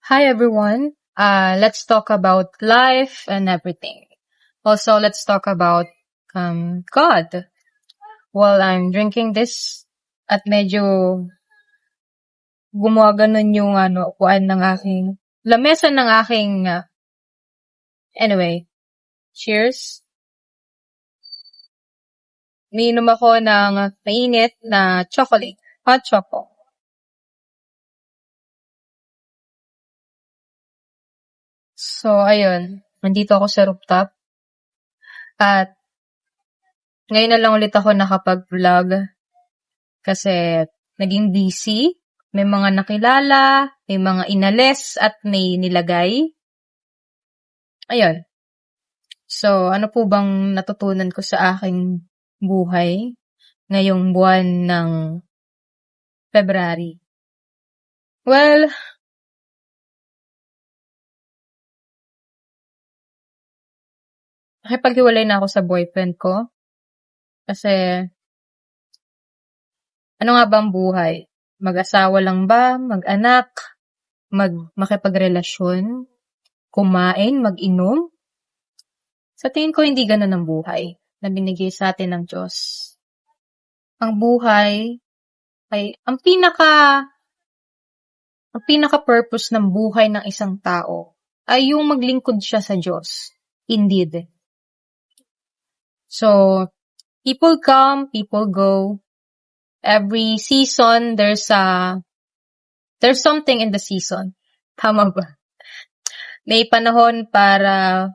Hi everyone. Let's talk about life and everything. Also, let's talk about God. While I'm drinking this at medyo gumaganon yung upuan ng aking lamesa ng aking anyway. Cheers. Miinom ako ng mainit na chocolate, hot choco. So, ayun. Nandito ako sa rooftop. At ngayon na lang ulit ako nakapag-vlog kasi naging busy. May mga nakilala, may mga inalis at may nilagay. Ayun. So, ano po bang natutunan ko sa aking buhay ngayong buwan ng February? Well, nakipaghiwalay na ako sa boyfriend ko. Kasi, ano nga ba ang buhay? Mag-asawa lang ba? Mag-anak? Makipagrelasyon? Kumain? Mag-inom? Sa tingin ko, hindi ganun ang buhay na binigay sa atin ng Diyos. Ang buhay ay ang pinaka-purpose ng buhay ng isang tao ay yung maglingkod siya sa Diyos. Indeed. So, people come, people go. Every season, there's something in the season. Tama ba? May panahon para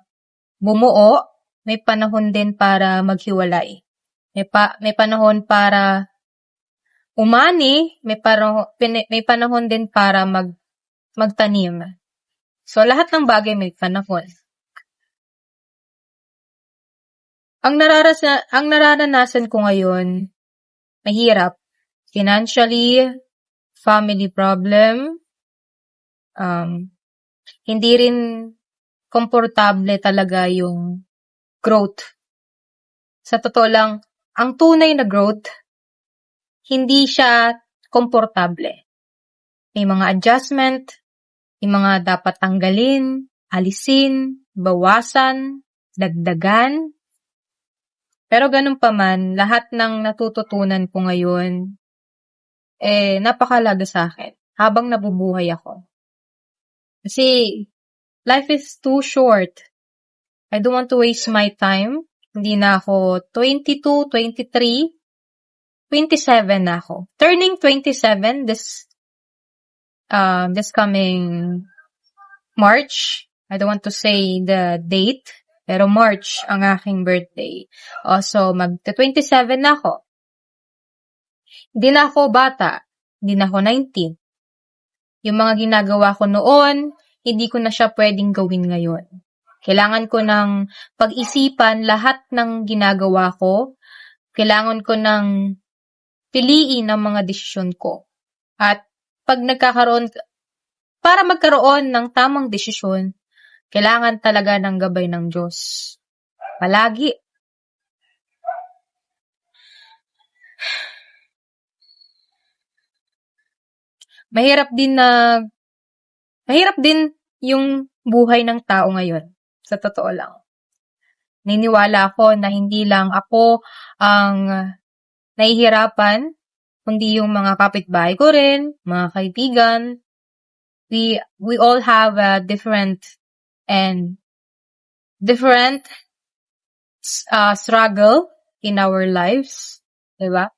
bumuo, may panahon din para maghiwalay. May panahon para umani, may panahon din para magtanim. So, lahat ng bagay may panahon. Ang nararanasan ko ngayon, mahirap. Financially, family problem, hindi rin komportable talaga yung growth. Sa totoo lang, ang tunay na growth, hindi siya komportable. May mga adjustment, may mga dapat tanggalin, alisin, bawasan, dagdagan. Pero ganun pa man, lahat ng natututunan ko ngayon, napakalaga sa akin habang nabubuhay ako. Kasi, life is too short. I don't want to waste my time. Hindi na ako 22, 23, 27 na ako. Turning 27 this coming March. I don't want to say the date, pero March ang aking birthday. So, magta-27 na ako. Hindi na ako bata. Hindi na ako 19. Yung mga ginagawa ko noon, hindi ko na siya pwedeng gawin ngayon. Kailangan ko ng pag-isipan lahat ng ginagawa ko. Kailangan ko ng piliin ang mga desisyon ko. At para magkaroon ng tamang desisyon, kailangan talaga ng gabay ng Diyos. Palagi. Mahirap din yung buhay ng tao ngayon. Sa totoo lang. Niniwala ako na hindi lang ako ang nahihirapan, kundi yung mga kapitbahay ko rin, mga kaibigan. We all have a different struggle in our lives. Diba?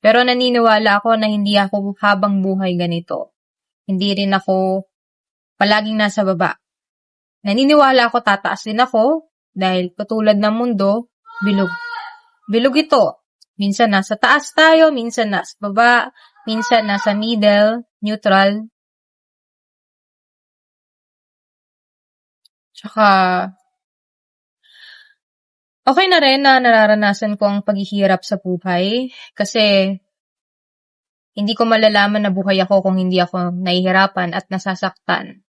Pero naniniwala ako na hindi ako habang buhay ganito. Hindi rin ako palaging nasa baba. Naniniwala ako tataas din ako dahil katulad ng mundo, bilog. Bilog ito. Minsan nasa taas tayo, minsan nasa baba, minsan nasa middle, neutral. Tsaka, okay na rin na nararanasan ko ang paghihirap sa buhay kasi hindi ko malalaman na buhay ako kung hindi ako nahihirapan at nasasaktan.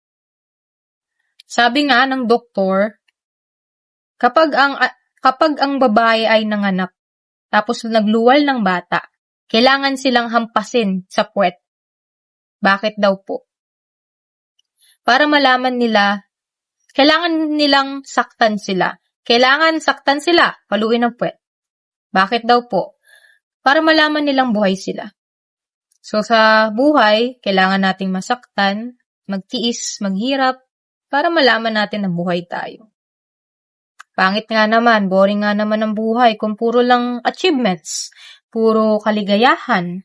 Sabi nga ng doktor, kapag ang babae ay nanganak tapos nagluwal ng bata, kailangan silang hampasin sa puwet. Bakit daw po? para malaman nila, kailangan nilang saktan sila. Kailangan saktan sila, paluin ng puwet. Bakit daw po? Para malaman nilang buhay sila. So sa buhay, kailangan nating masaktan, magtiis, maghirap, para malaman natin na buhay tayo. Pangit nga naman, boring nga naman ang buhay kung puro lang achievements, puro kaligayahan.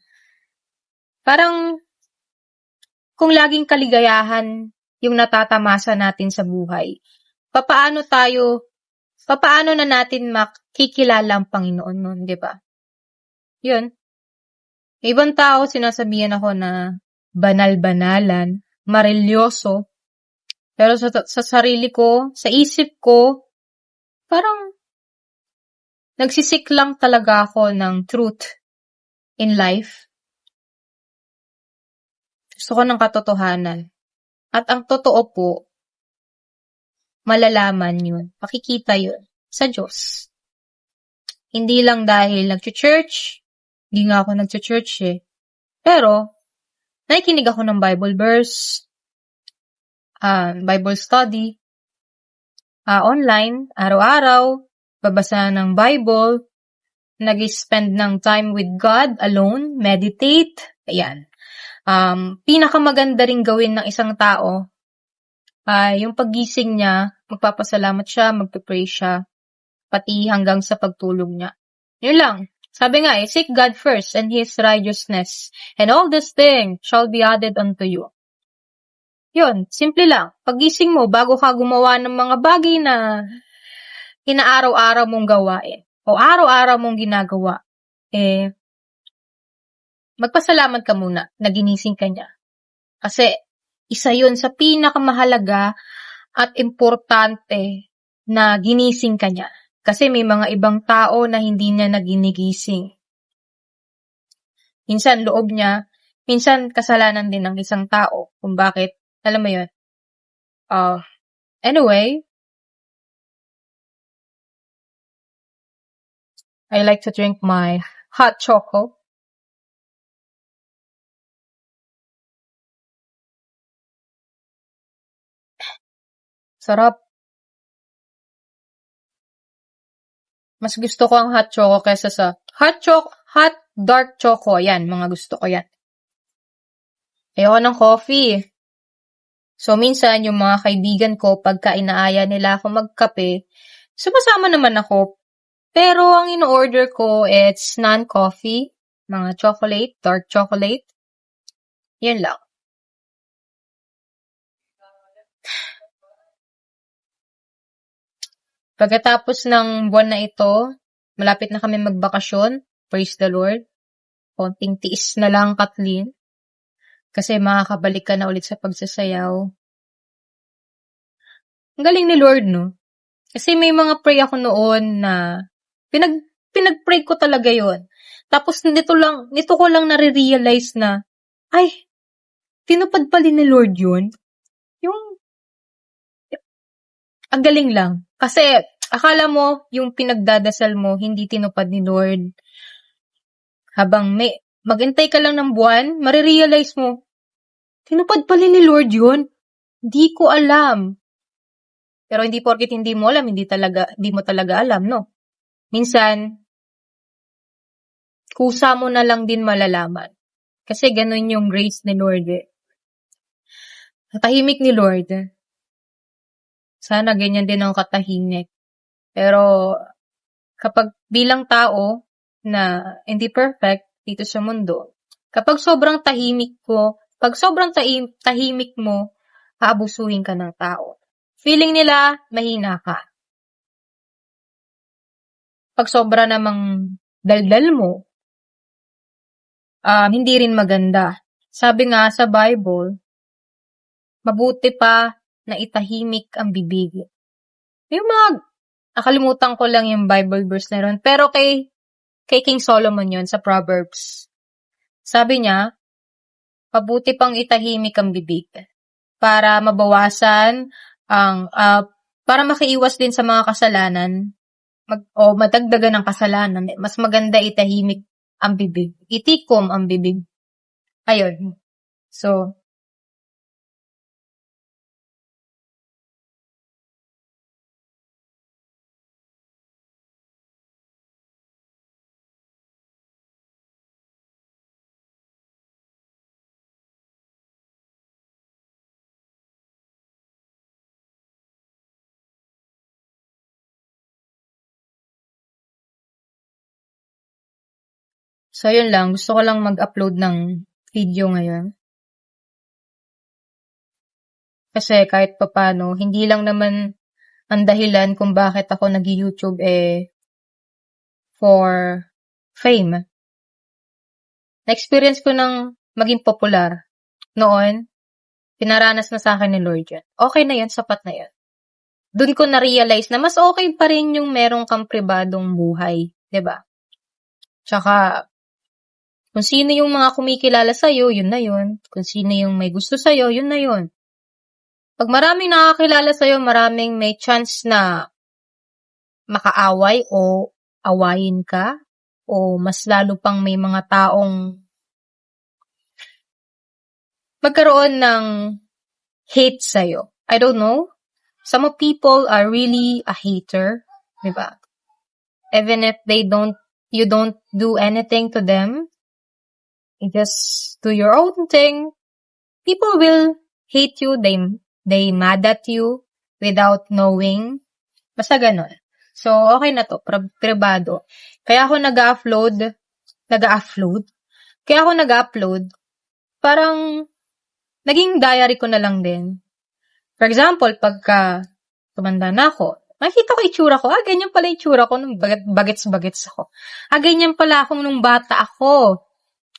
Parang kung laging kaligayahan yung natatamasa natin sa buhay, papaano na natin makikilala ang Panginoon nun, di ba? Yun. Ibang tao, sinasabihan ako na banal-banalan, marilyoso, pero sa sarili ko, sa isip ko, parang nagsisik lang talaga ako ng truth in life. Gusto ko ng katotohanan. At ang totoo po, malalaman yun. Makikita yun sa Diyos. Hindi lang dahil nag-church, hindi nga ako nag-church eh. Pero, nakikinig ako ng Bible verse, Bible study, online, araw-araw, babasa ng Bible, nag-spend ng time with God alone, meditate, ayan. Pinakamaganda ring gawin ng isang tao ay yung paggising niya, magpapasalamat siya, magpe-pray siya, pati hanggang sa pagtulog niya. Yun lang. Sabi nga seek God first and His righteousness, and all these things shall be added unto you. Yun, simple lang. Paggising mo, bago ka gumawa ng mga bagay na inaaraw-araw mong gawain, o araw-araw mong ginagawa, magpasalamat ka muna na ginising ka niya. Kasi, isa yun sa pinakamahalaga at importante na ginising ka niya. Kasi may mga ibang tao na hindi niya naginigising. Minsan loob niya, minsan kasalanan din ng isang tao kung bakit, alam mo yun. Anyway, I like to drink my hot choco. Sarap. Mas gusto ko ang hot choco kaysa sa hot dark choco. Yan, mga gusto ko yan. Ayoko ng coffee. So, minsan, yung mga kaibigan ko, pagka inaaya nila ako magkape, sumasama naman ako. Pero, ang in-order ko, it's non-coffee, mga chocolate, dark chocolate. Yan lang. Pagkatapos ng buwan na ito, malapit na kami magbakasyon. Praise the Lord. Konting tiis na lang, Kathleen. Kasi makakabalik ka na ulit sa pagsasayaw. Ang galing ni Lord, no? Kasi may mga pray ako noon na pinag-pray ko talaga yon. Tapos nito ko lang nare-realize na, ay, tinupad pa din ni Lord yun. Ang galing lang. Kasi, akala mo, yung pinagdadasal mo, hindi tinupad ni Lord. Habang maghintay ka lang ng buwan, marirealize mo, tinupad pala ni Lord yun. Hindi ko alam. Pero hindi porket hindi mo alam, hindi mo talaga alam, no? Minsan, kusa mo na lang din malalaman. Kasi ganun yung grace ni Lord eh. Tahimik ni Lord. Sana ganyan din ang katahimik. Pero, kapag bilang tao na hindi perfect dito sa mundo, kapag sobrang tahimik mo, aabusuhin ka ng tao. Feeling nila, mahina ka. Pag sobra namang daldal mo, hindi rin maganda. Sabi nga sa Bible, mabuti pa na itahimik ang bibig. Yung nakalimutan ko lang yung Bible verse na ron. Pero kay King Solomon yun sa Proverbs. Sabi niya, mabuti pang itahimik ang bibig para mabawasan para makaiwas din sa mga kasalanan o madagdagan ng kasalanan. Mas maganda itahimik ang bibig. Itikom ang bibig. Ayun. So, So, yun lang. Gusto ko lang mag-upload ng video ngayon. Kasi kahit papano, hindi lang naman ang dahilan kung bakit ako nag-YouTube for fame. Na-experience ko ng maging popular. Noon, pinaranas na sa akin ni Lord yan. Okay na yan, sapat na yan. Doon ko na-realize na mas okay pa rin yung merong kang pribadong buhay. 'Di ba? Tsaka, kung sino yung mga kumikilala sa'yo, yun na yun. Kung sino yung may gusto sa'yo, yun na yun. Pag maraming nakakilala sa'yo, maraming may chance na makaaway o awayin ka, o mas lalo pang may mga taong magkaroon ng hate sa'yo. I don't know. Some of people are really a hater, di ba? Even if you don't do anything to them, you just do your own thing, people will hate you, they mad at you without knowing. Basta ganun. So, okay na to, privado. Kaya ako nag-upload, parang naging diary ko na lang din. For example, pagka tumanda na ako, makikita ko itsura ko, ganyan pala itsura ko nung bagets-bagets ako. Ganyan pala akong nung bata ako.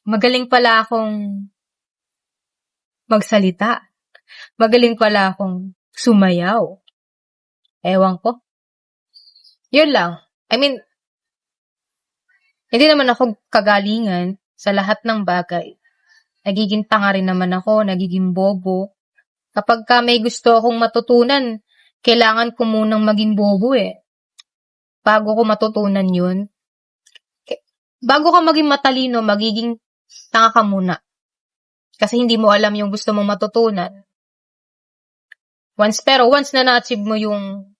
Magaling pala akong magsalita. Magaling pala akong sumayaw. Ewan ko. Yun lang. I mean, hindi naman ako kagalingan sa lahat ng bagay. Nagiging tanga rin naman ako, nagiging bobo. Kapag may gusto akong matutunan, kailangan ko munang maging bobo bago ko matutunan yun. Bago ka maging matalino, magiging tanga ka muna. Kasi hindi mo alam yung gusto mong matutunan. Once na na-achieve mo yung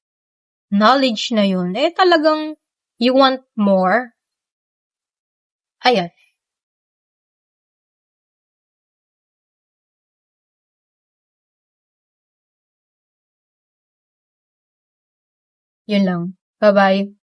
knowledge na yun, talagang you want more. Ayan. Yun lang. Bye-bye.